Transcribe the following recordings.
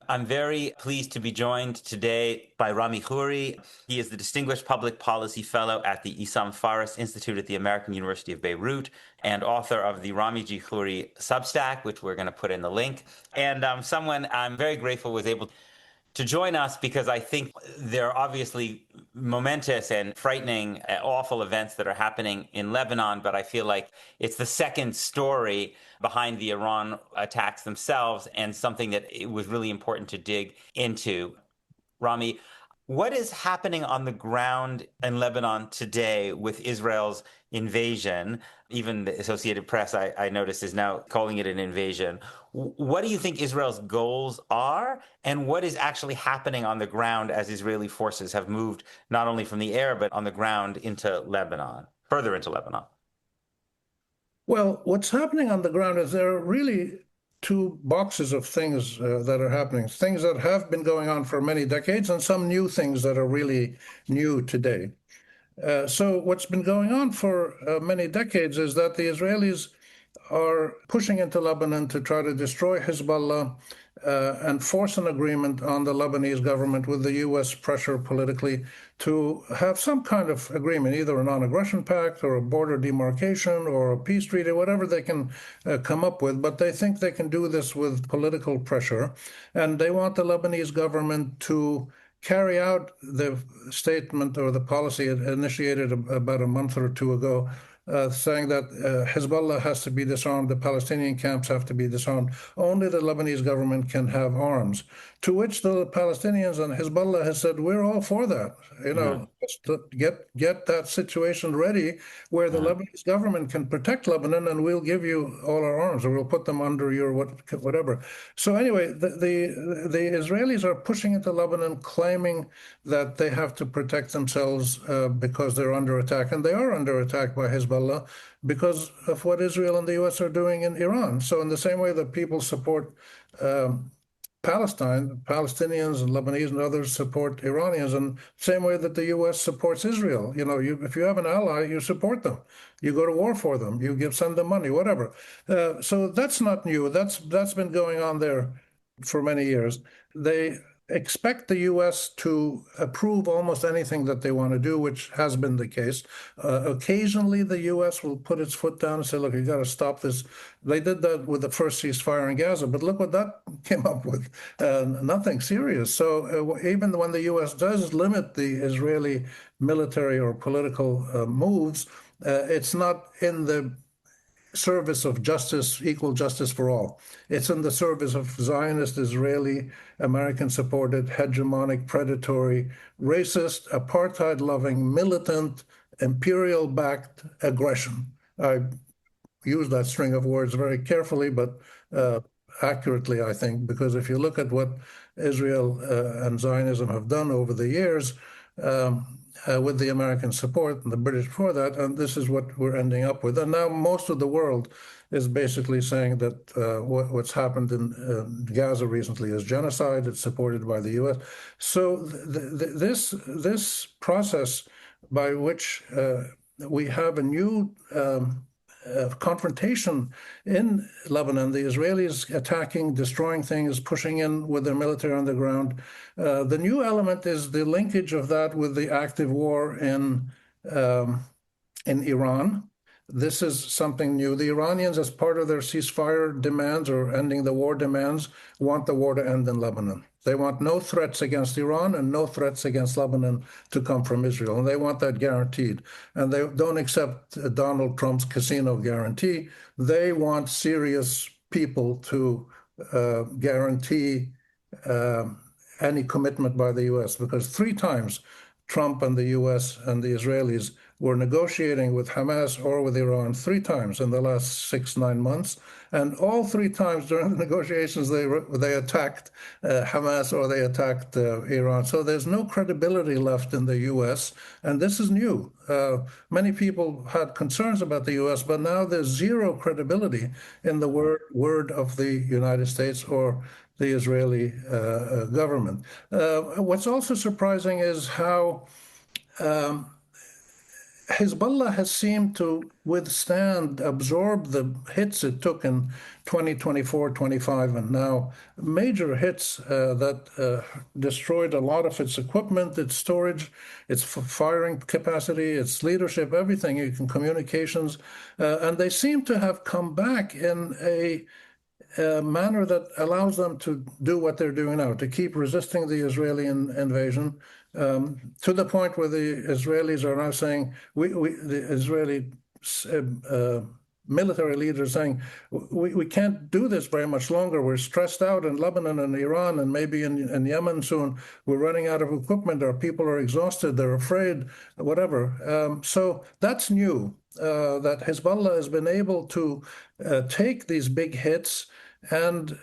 I'm very pleased to be joined today by Rami Khouri. He is the Distinguished Public Policy Fellow at the Issam Fares Institute at the American University of Beirut and author of the Rami G. Khouri Substack, which we're going to put in the link. And someone I'm very grateful was able to join us because I think there are obviously momentous and frightening, awful events that are happening in Lebanon, but I feel like it's the second story behind the Iran attacks themselves and something that it was really important to dig into. Rami, what is happening on the ground in Lebanon today with Israel's invasion? Even the Associated Press, I noticed, is now calling it an invasion. What do you think Israel's goals are, and what is actually happening on the ground as Israeli forces have moved not only from the air, but on the ground into Lebanon, further into Lebanon? Well, what's happening on the ground is there are really two boxes of things that are happening, things that have been going on for many decades and some new things that are really new today. So what's been going on for many decades is that the Israelis are pushing into Lebanon to try to destroy Hezbollah and force an agreement on the Lebanese government with the U.S. pressure politically to have some kind of agreement, either a non-aggression pact or a border demarcation or a peace treaty, whatever they can come up with. But they think they can do this with political pressure. And they want the Lebanese government to carry out the statement or the policy initiated about a month or two ago, saying that Hezbollah has to be disarmed, the Palestinian camps have to be disarmed. Only the Lebanese government can have arms. To which the Palestinians and Hezbollah has said, we're all for that. Just to get that situation ready where the Lebanese government can protect Lebanon, and we'll give you all our arms, or we'll put them under your whatever. So anyway, the Israelis are pushing into Lebanon, claiming that they have to protect themselves because they're under attack, and they are under attack by Hezbollah because of what Israel and the U.S. are doing in Iran. So in the same way that people support Palestine, Palestinians and Lebanese and others support Iranians, and same way that the U.S. supports Israel. If you have an ally, you support them. You go to war for them. Send them money, whatever. So that's not new. That's been going on there for many years. They expect the U.S. to approve almost anything that they want to do, which has been the case. Occasionally, the U.S. will put its foot down and say, look, you got to stop this. They did that with the first ceasefire in Gaza, but look what that came up with. Nothing serious. So even when the U.S. does limit the Israeli military or political moves, it's not in the service of justice, equal justice for all. It's in the service of Zionist, Israeli, American-supported, hegemonic, predatory, racist, apartheid-loving, militant, imperial-backed aggression. I use that string of words very carefully, but accurately, I think, because if you look at what Israel and Zionism have done over the years, with the American support and the British for that, and this is what we're ending up with. And now most of the world is basically saying that what's happened in Gaza recently is genocide. It's supported by the U.S. So this process by which we have a new confrontation in Lebanon, the Israelis attacking, destroying things, pushing in with their military on the ground. The new element is the linkage of that with the active war in Iran. This is something new. The Iranians, as part of their ceasefire demands or ending the war demands, want the war to end in Lebanon. They want no threats against Iran and no threats against Lebanon to come from Israel. And they want that guaranteed. And they don't accept Donald Trump's casino guarantee. They want serious people to guarantee any commitment by the U.S. because 3 times Trump and the U.S. and the Israelis were negotiating with Hamas or with Iran 3 times in the last 6-9 months. And all 3 times during the negotiations, they attacked Hamas or they attacked Iran. So there's no credibility left in the U.S., and this is new. Many people had concerns about the U.S., but now there's zero credibility in the word of the United States or the Israeli government. What's also surprising is how Hezbollah has seemed to absorb the hits it took in 2024, 25, and now major hits that destroyed a lot of its equipment, its storage, its firing capacity, its leadership, everything, communications. And they seem to have come back in a manner that allows them to do what they're doing now, to keep resisting the Israeli invasion, to the point where the Israelis are now saying, the Israeli uh, military leaders saying, we can't do this very much longer. We're stressed out in Lebanon and Iran and maybe in Yemen soon. We're running out of equipment. Our people are exhausted. They're afraid, whatever. So that's new, that Hezbollah has been able to take these big hits and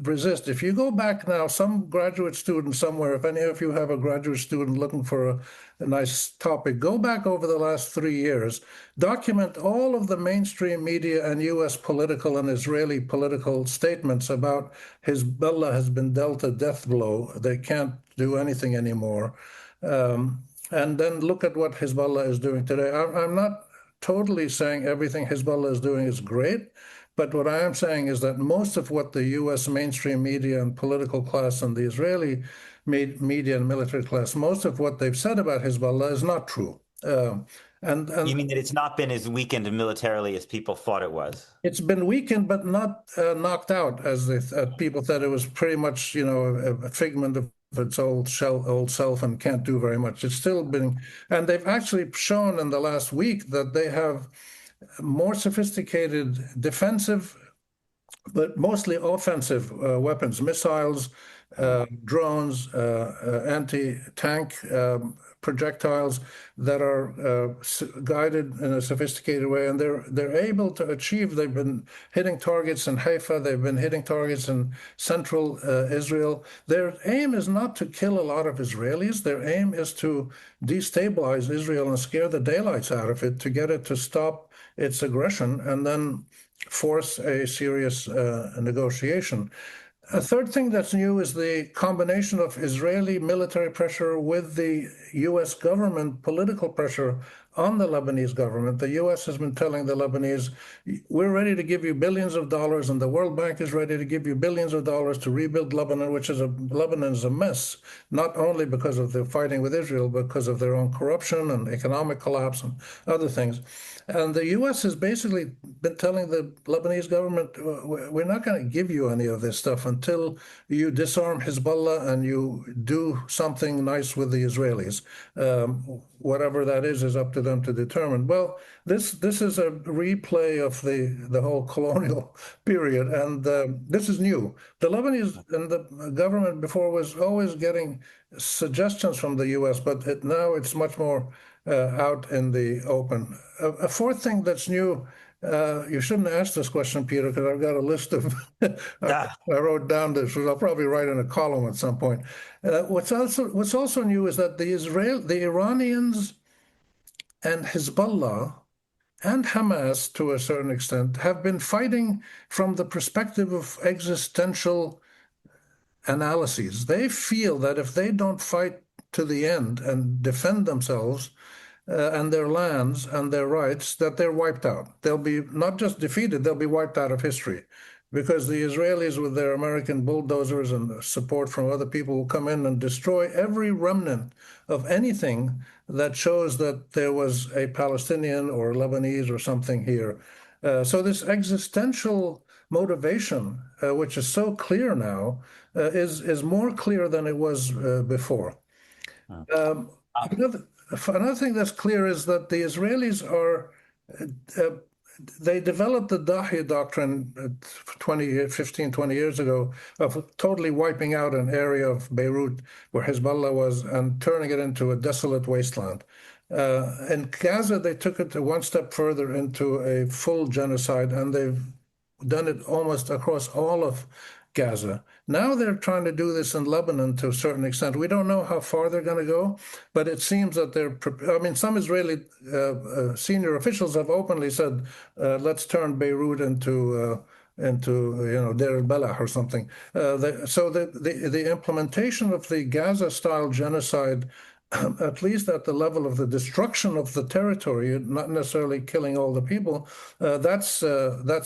resist. If you go back now, some graduate student somewhere, if any of you have a graduate student looking for a nice topic, go back over the last 3 years, document all of the mainstream media and U.S. political and Israeli political statements about Hezbollah has been dealt a death blow. They can't do anything anymore. And then look at what Hezbollah is doing today. I'm not totally saying everything Hezbollah is doing is great. But what I am saying is that most of what the U.S. mainstream media and political class and the Israeli media and military class, most of what they've said about Hezbollah is not true. You And mean that it's not been as weakened militarily as people thought it was? it's been weakened, but not knocked out, as people said. It was pretty much, a figment of its old self and can't do very much. It's still been, and they've actually shown in the last week that they have more sophisticated defensive, but mostly offensive weapons, missiles, drones, anti-tank projectiles that are guided in a sophisticated way, and they're able to achieve. They've been hitting targets in Haifa. They've been hitting targets in central Israel. Their aim is not to kill a lot of Israelis. Their aim is to destabilize Israel and scare the daylights out of it, to get it to stop its aggression and then force a serious negotiation. A third thing that's new is the combination of Israeli military pressure with the U.S. government political pressure on the Lebanese government. The U.S. has been telling the Lebanese, we're ready to give you billions of dollars, and the World Bank is ready to give you billions of dollars to rebuild Lebanon, Lebanon is a mess, not only because of the fighting with Israel, but because of their own corruption and economic collapse and other things. And the U.S. has basically been telling the Lebanese government, we're not going to give you any of this stuff until you disarm Hezbollah and you do something nice with the Israelis. Whatever that is up to them to determine. Well, this is a replay of the whole colonial period, and this is new. The Lebanese and the government before was always getting suggestions from the U.S., but now it's much more out in the open. A fourth thing that's new, you shouldn't ask this question, Peter, because I've got a list of, I Ah, wrote down this, I'll probably write in a column at some point. What's also new is that the Iranians and Hezbollah and Hamas, to a certain extent, have been fighting from the perspective of existential analyses. They feel that if they don't fight to the end and defend themselves, and their lands and their rights, that they're wiped out. They'll be not just defeated, they'll be wiped out of history. Because the Israelis, with their American bulldozers and support from other people, will come in and destroy every remnant of anything that shows that there was a Palestinian or Lebanese or something here. So this existential motivation, which is so clear now, is more clear than it was before. ah, Um, ah, another thing that's clear is that the Israelis uh, they developed the Dahi doctrine 20 years ago of totally wiping out an area of Beirut where Hezbollah was and turning it into a desolate wasteland. In Gaza, they took it one step further into a full genocide, and they've done it almost across all of Gaza. Now they're trying to do this in Lebanon to a certain extent. We don't know how far they're going to go, but it seems that I mean, some Israeli senior officials have openly said, let's turn Beirut into Deir el-Balah or something. So the implementation of the Gaza-style genocide at least at the level of the destruction of the territory, not necessarily killing all the people, that's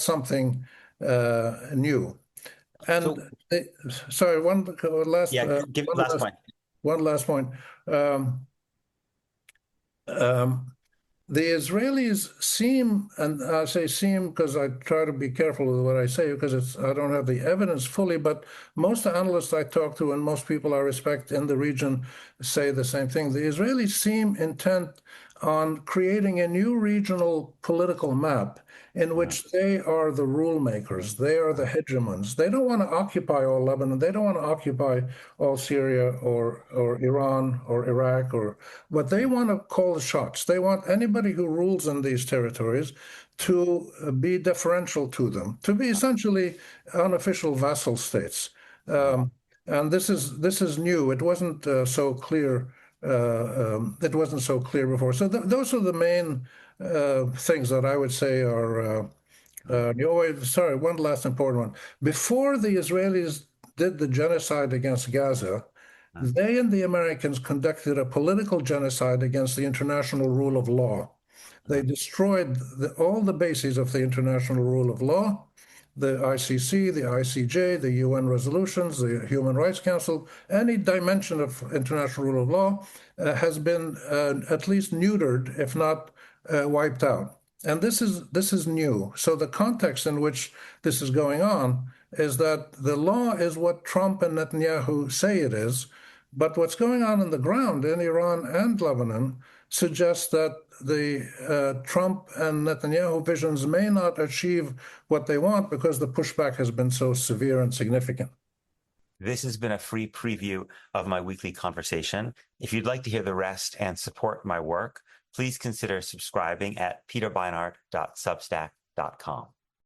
something new. And So, sorry, yeah, give last point. one last point. Um, um, the Israelis seem, and I say seem because I try to be careful with what I say because I don't have the evidence fully, but most analysts I talk to and most people I respect in the region say the same thing. The Israelis seem intent on creating a new regional political map in which they are the rule makers, they are the hegemons. They don't want to occupy all Lebanon, they don't want to occupy all Syria or Iran or Iraq but they want to call the shots. They want anybody who rules in these territories to be deferential to them, to be essentially unofficial vassal states. Um, and this is new. It wasn't so clear. It wasn't so clear before. So those are the main things that I would say are. Sorry, one last important one. Before the Israelis did the genocide against Gaza, they and the Americans conducted a political genocide against the international rule of law. They destroyed all the bases of the international rule of law, the ICC, the ICJ, the UN resolutions, the Human Rights Council, any dimension of international rule of law has been at least neutered, if not wiped out. And this is new. So the context in which this is going on is that the law is what Trump and Netanyahu say it is, but what's going on the ground in Iran and Lebanon suggests that the Trump and Netanyahu visions may not achieve what they want because the pushback has been so severe and significant. This has been a free preview of my weekly conversation. If you'd like to hear the rest and support my work, please consider subscribing at peterbeinart.substack.com.